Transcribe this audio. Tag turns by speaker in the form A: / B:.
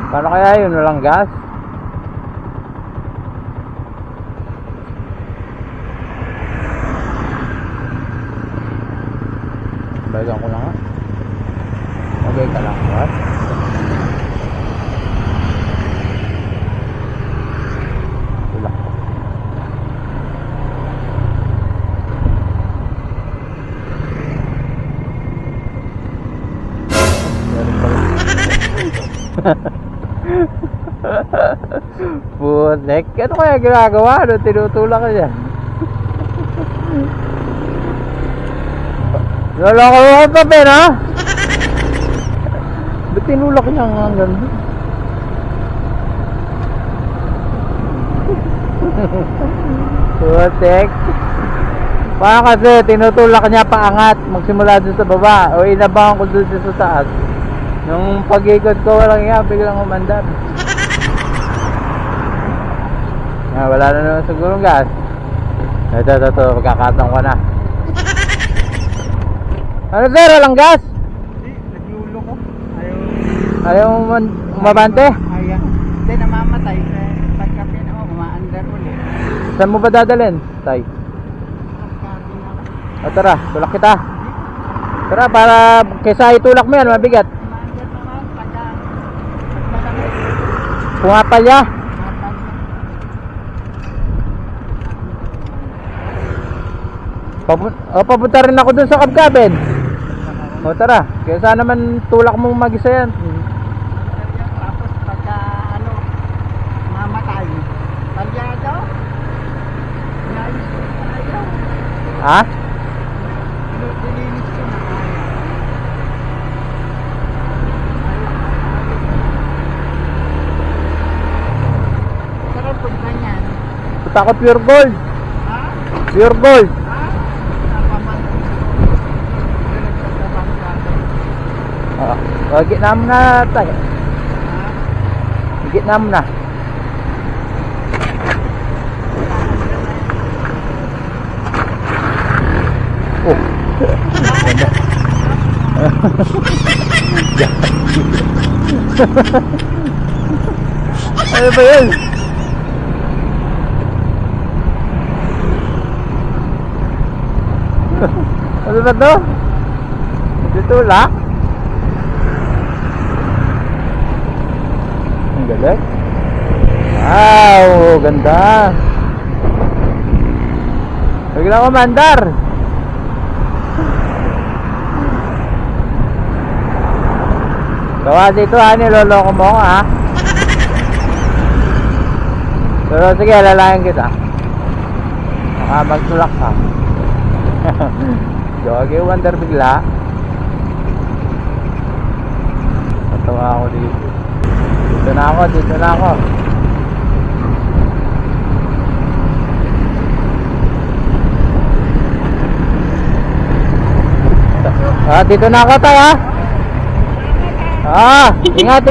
A: Paano kaya yun? Walang gas? Balikan ko na nga. Okay ka lang, what? Tulak ko. Putek, ano kaya ginagawa? Ano tinutulak ka dyan? Loloko ko pa, Ben, ha? Ba't tinulak niya nga hanggang doon? Putek. Baka kasi tinutulak niya paangat magsimula dun sa baba o inabangan ko dun sa taas. Nung pag-ikot ko walang iya, biglang umandar. Wala na naman siguro gas. Ito, magkakatang ko na. Ano sir, walang gas?
B: Hindi, naglulo ko.
A: Ayaw umabante?
B: Ayaw. Hindi, namamatay. Pagkapin ako, umaandar ulit.
A: Saan mo ba dadalhin, Tay?
B: Pagkapin ako.
A: O tara, tulak kita. Tara, para kaysa itulak mo yan, mabigat.
B: Umaandar naman, pagmalamig.
A: Pumapalya. Papunta rin ako dun sa kabkabed. O tara, kaysa naman tulak mong mag-isa yan.
B: Tapos pagka ano, mamatay. Palyado. Inayos ko na ayaw.
A: Ha?
B: Dilinis ko na ayaw. Sarap punta niyan.
A: Punta ko pure gold.
B: Ha?
A: Pure gold. Gitna mo na tayo. Gitna mo na. Oh. Ano ba yun? Ano ba to? Ditulak? Ang galing. Wow, ganda. Biglang umandar. Gawa dito ha, niloloko mo ako ha. Pero sige, alalayan kita. Baka magtulak ka. Jogi, wonder bigla. Natawa ako dito. Dito na ako. Dito na ako tayo ha. Ingat.